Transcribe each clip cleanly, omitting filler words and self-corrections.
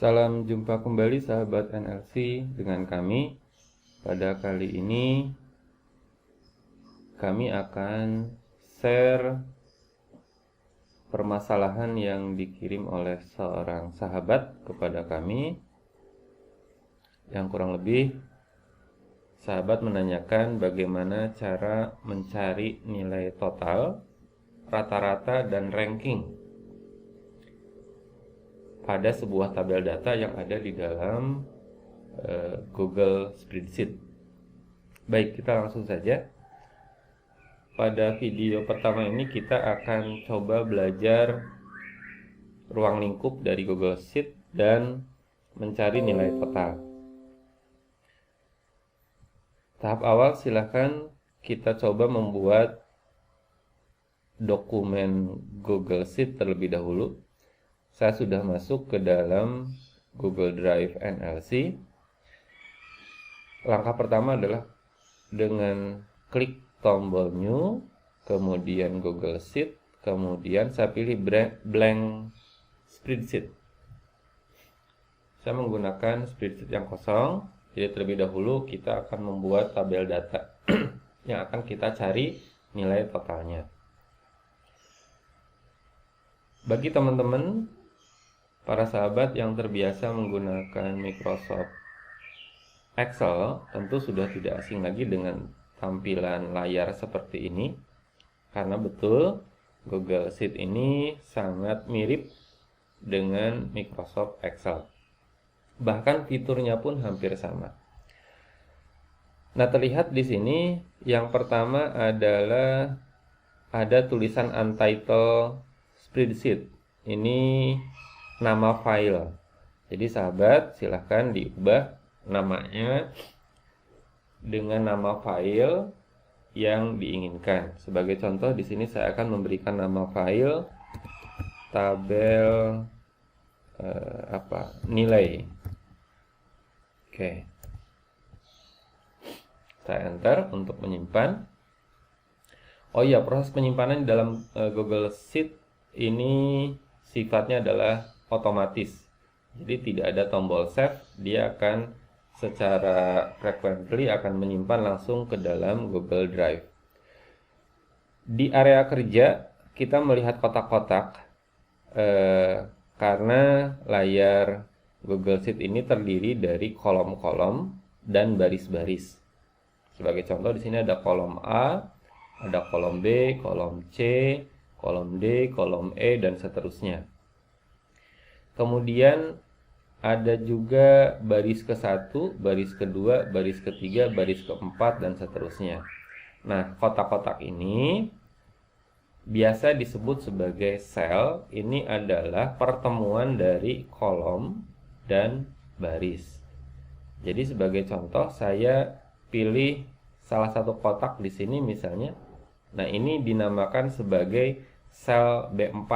Salam jumpa kembali sahabat NLC dengan kami. Pada kali ini kami akan share permasalahan yang dikirim oleh seorang sahabat kepada kami. Yang kurang lebih sahabat menanyakan bagaimana cara mencari nilai total, rata-rata dan ranking pada sebuah tabel data yang ada di dalam Google Spreadsheet. Baik, kita langsung saja. Pada video pertama ini kita akan coba belajar ruang lingkup dari Google Sheet dan mencari nilai total. Tahap awal silahkan kita coba membuat dokumen Google Sheet terlebih dahulu. Saya sudah masuk ke dalam Google Drive NLC. Langkah pertama adalah dengan klik tombol New, kemudian Google Sheet, kemudian saya pilih blank spreadsheet. Saya menggunakan spreadsheet yang kosong. Jadi terlebih dahulu kita akan membuat tabel data yang akan kita cari nilai totalnya. Bagi teman-teman para sahabat yang terbiasa menggunakan Microsoft Excel, tentu sudah tidak asing lagi dengan tampilan layar seperti ini, karena betul Google Sheet ini sangat mirip dengan Microsoft Excel. Bahkan fiturnya pun hampir sama. Nah, terlihat di sini yang pertama adalah ada tulisan Untitled Spreadsheet. Ini nama file. Jadi sahabat silahkan diubah namanya dengan nama file yang diinginkan. Sebagai contoh di sini saya akan memberikan nama file tabel nilai. Oke. Saya enter untuk menyimpan. Oh iya, proses penyimpanan di dalam Google Sheet ini sifatnya adalah otomatis. Jadi tidak ada tombol save, dia akan secara frequently akan menyimpan langsung ke dalam Google Drive. Di area kerja kita melihat kotak-kotak karena layar Google Sheet ini terdiri dari kolom-kolom dan baris-baris. Sebagai contoh di sini ada kolom A, ada kolom B, kolom C, kolom D, kolom E, dan seterusnya. Kemudian ada juga baris ke-1, baris kedua, baris ketiga, baris keempat, dan seterusnya. Nah, kotak-kotak ini biasa disebut sebagai sel. Ini adalah pertemuan dari kolom dan baris. Jadi sebagai contoh saya pilih salah satu kotak di sini misalnya. Nah, ini dinamakan sebagai sel B4.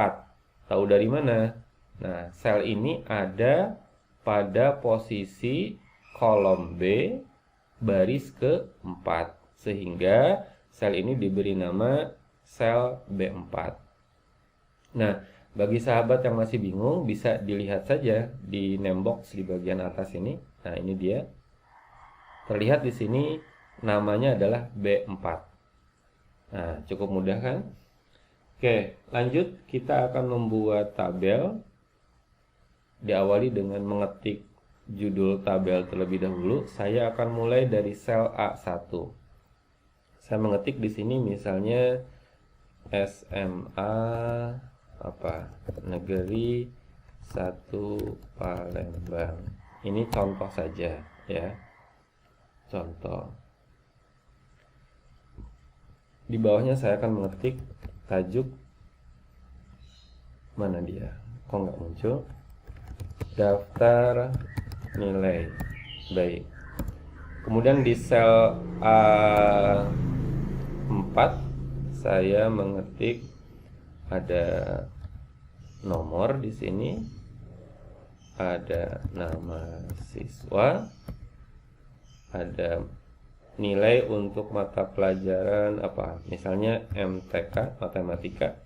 Tahu dari mana? Nah, sel ini ada pada posisi kolom B baris ke-4, sehingga sel ini diberi nama sel B4. Nah, bagi sahabat yang masih bingung bisa dilihat saja di name box di bagian atas ini. Nah, ini dia. Terlihat di sini namanya adalah B4. Nah, cukup mudah kan? Oke, lanjut kita akan membuat tabel. Diawali dengan mengetik judul tabel terlebih dahulu. Saya akan mulai dari sel A1. Saya mengetik di sini misalnya SMA Negeri 1 Palembang. Ini contoh saja ya. Contoh. Di bawahnya saya akan mengetik tajuk. Mana dia? Kok nggak muncul? Daftar nilai. Baik. Kemudian di sel A4 saya mengetik ada nomor di sini, ada nama siswa, ada nilai untuk mata pelajaran misalnya MTK, matematika,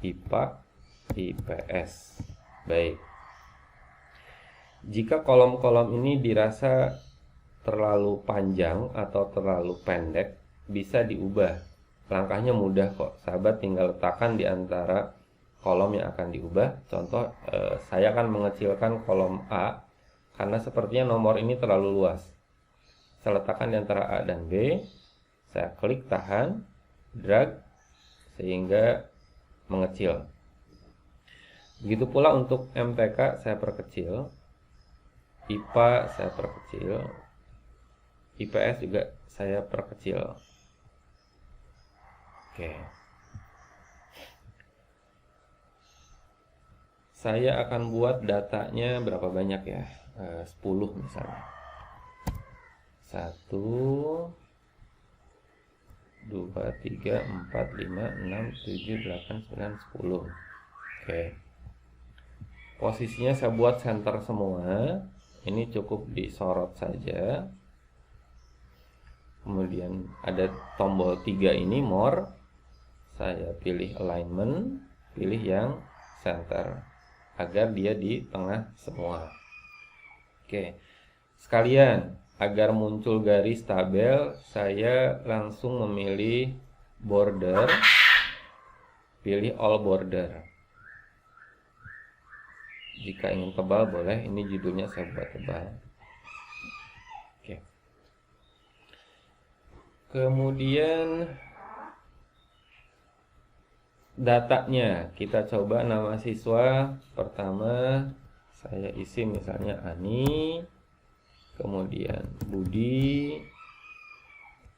IPA, IPS. Baik. Jika kolom-kolom ini dirasa terlalu panjang atau terlalu pendek, bisa diubah. Langkahnya mudah kok, sahabat tinggal letakkan di antara kolom yang akan diubah. Contoh, saya akan mengecilkan kolom A karena sepertinya nomor ini terlalu luas. Saya letakkan di antara A dan B, saya klik tahan, drag, sehingga mengecil. Begitu pula untuk MTK saya perkecil, IPA saya perkecil, IPS juga saya perkecil. Oke. Saya akan buat datanya berapa banyak ya? 10 misalnya. 1 2 3 4 5 6 7 8 9 10. Oke. Posisinya saya buat center semua. Ini cukup disorot saja. Kemudian ada tombol 3 ini more. Saya pilih alignment, pilih yang center agar dia di tengah semua. Oke. Sekalian agar muncul garis tabel, saya langsung memilih border, pilih all border. Jika ingin tebal boleh, ini judulnya saya buat tebal. Oke. Kemudian datanya kita coba nama siswa. Pertama saya isi misalnya Ani, kemudian Budi,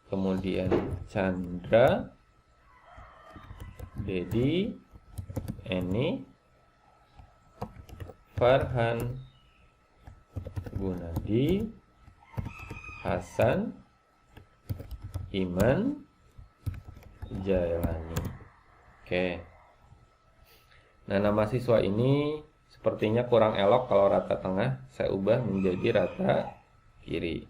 kemudian Chandra, Dedi, Eni, Farhan, Gunadi, Hasan, Iman, Jailani. Oke. Nah, nama siswa ini sepertinya kurang elok kalau rata tengah. Saya ubah menjadi rata kiri.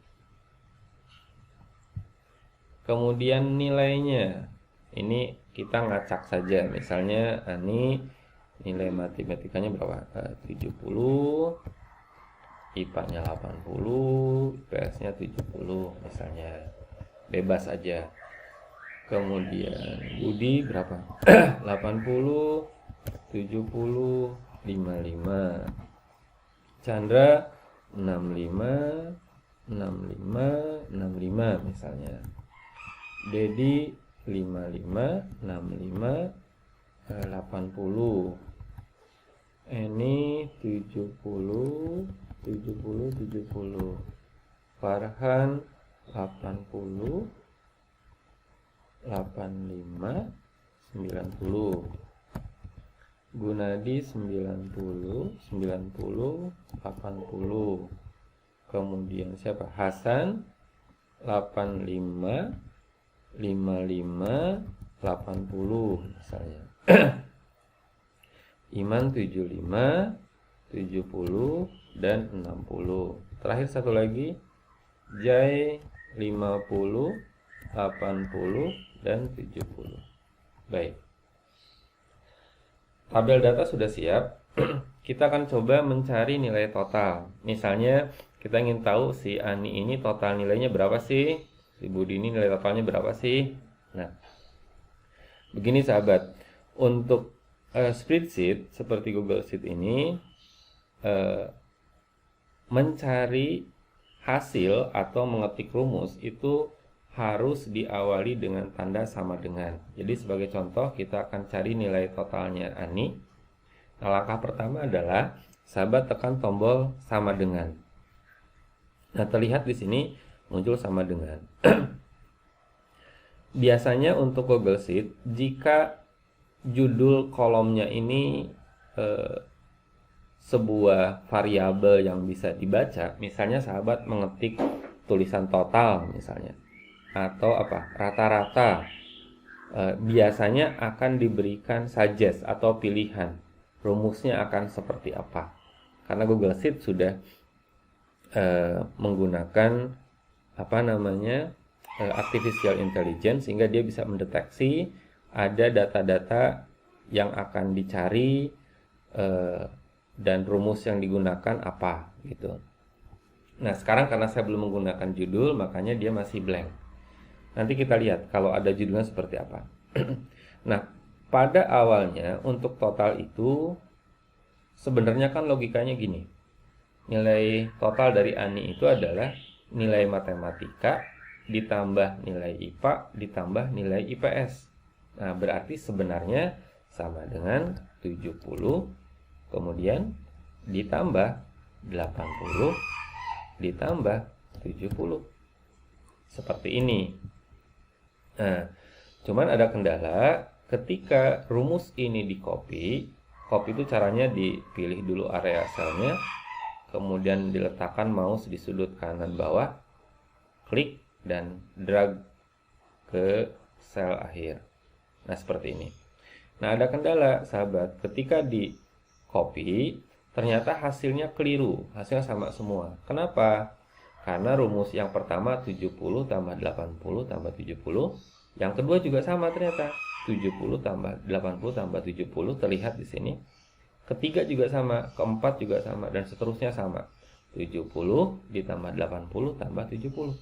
Kemudian nilainya. Ini kita ngacak saja. Misalnya Ani nilai matematikanya berapa? 70. IPA-nya 80, IPS-nya 70 misalnya. Bebas aja. Kemudian Budi berapa? 80, 70, 55. Chandra 65, 65, 65 misalnya. Dedi 55, 65, 80. Eni 70, 70, 70. Farhan 80, 85, 90. Gunadi 90, 90, 80. Kemudian siapa? Hasan 85, 55, 80 misalnya. Iman 75, 70 dan 60. Terakhir satu lagi, Jai 50, 80 dan 70. Baik. Tabel data sudah siap. Kita akan coba mencari nilai total. Misalnya kita ingin tahu si Ani ini total nilainya berapa sih? Si Budi ini nilai totalnya berapa sih? Nah, begini sahabat. Untuk spreadsheet seperti Google Sheet ini, mencari hasil atau mengetik rumus itu harus diawali dengan tanda sama dengan. Jadi sebagai contoh kita akan cari nilai totalnya Ani. Nah, langkah pertama adalah sahabat tekan tombol sama dengan. Nah, terlihat di sini muncul sama dengan. Biasanya untuk Google Sheet, jika judul kolomnya ini sebuah variabel yang bisa dibaca, misalnya sahabat mengetik tulisan total misalnya, atau apa, rata-rata, biasanya akan diberikan suggest atau pilihan rumusnya akan seperti apa, karena Google Sheet sudah menggunakan apa namanya artificial intelligence, sehingga dia bisa mendeteksi ada data-data yang akan dicari dan rumus yang digunakan apa gitu. Nah, sekarang karena saya belum menggunakan judul, makanya dia masih blank. Nanti kita lihat kalau ada judulnya seperti apa. Nah, pada awalnya untuk total itu sebenarnya kan logikanya gini. Nilai total dari Ani itu adalah nilai matematika ditambah nilai IPA ditambah nilai IPS. Nah, berarti sebenarnya sama dengan 70 kemudian ditambah 80 ditambah 70. Seperti ini. Nah, cuman ada kendala ketika rumus ini copy itu caranya dipilih dulu area selnya, kemudian diletakkan mouse di sudut kanan bawah, klik dan drag ke sel akhir. Nah, seperti ini. Nah, ada kendala, sahabat. Ketika di copy, ternyata hasilnya keliru. Hasilnya sama semua. Kenapa? Karena rumus yang pertama 70 tambah 80 tambah 70. Yang kedua juga sama ternyata. 70 tambah 80 tambah 70 terlihat di sini. Ketiga juga sama, keempat juga sama, dan seterusnya sama. 70 ditambah 80 tambah 70.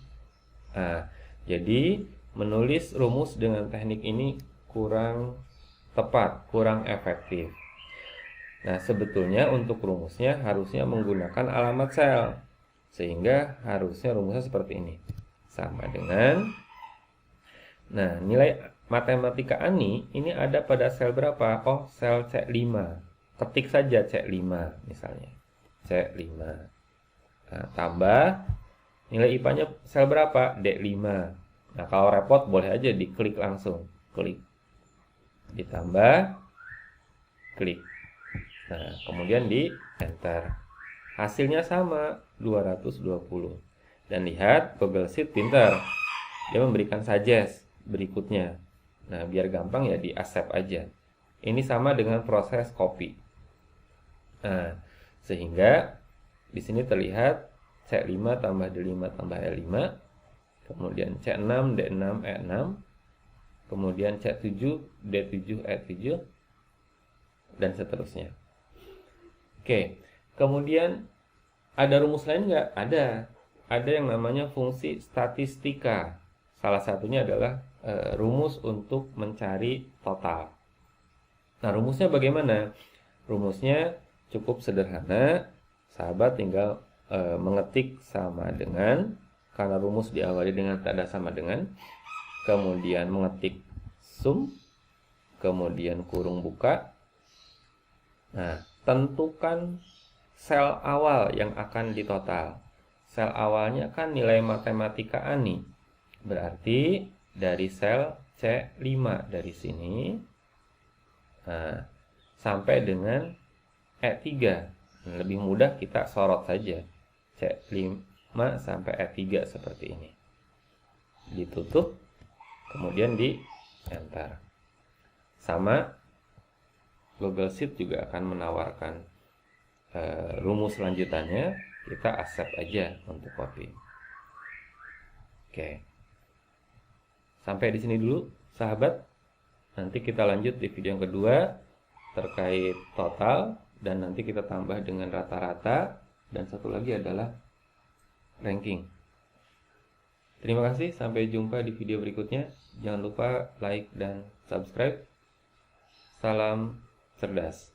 Nah, jadi menulis rumus dengan teknik ini kurang tepat, kurang efektif. Nah, sebetulnya untuk rumusnya harusnya menggunakan alamat sel. Sehingga harusnya rumusnya seperti ini. Sama dengan, nah, nilai matematika Ani ini ada pada sel berapa? Oh, sel C5. Ketik saja C5 misalnya. C5. Nah, tambah nilai IPA-nya sel berapa? D5. Nah, kalau repot boleh aja diklik langsung. Klik. Ditambah, klik. Nah, kemudian di enter. Hasilnya sama, 220. Dan lihat, Google Sheet pintar. Dia memberikan suggest berikutnya. Nah, biar gampang ya di accept aja. Ini sama dengan proses copy. Nah, sehingga di sini terlihat C5 tambah D5 tambah E5, kemudian C6, D6, E6, kemudian C7, D7, E7, dan seterusnya. Oke, kemudian ada rumus lain nggak? Ada. Ada yang namanya fungsi statistika. Salah satunya adalah rumus untuk mencari total. Nah, rumusnya bagaimana? Rumusnya cukup sederhana. Sahabat tinggal mengetik sama dengan, karena rumus diawali dengan tanda sama dengan, kemudian mengetik sum, kemudian kurung buka. Nah, tentukan sel awal yang akan ditotal. Sel awalnya kan nilai matematika Ani. Berarti dari sel C5 dari sini, nah, sampai dengan E3. Nah, lebih mudah kita sorot saja. C5 sampai E3 seperti ini. Ditutup, kemudian di enter. Sama, Google Sheet juga akan menawarkan rumus lanjutannya. Kita accept aja untuk copy. Oke. Sampai di sini dulu, sahabat. Nanti kita lanjut di video yang kedua terkait total, dan nanti kita tambah dengan rata-rata, dan satu lagi adalah ranking. Terima kasih, sampai jumpa di video berikutnya. Jangan lupa like dan subscribe. Salam cerdas.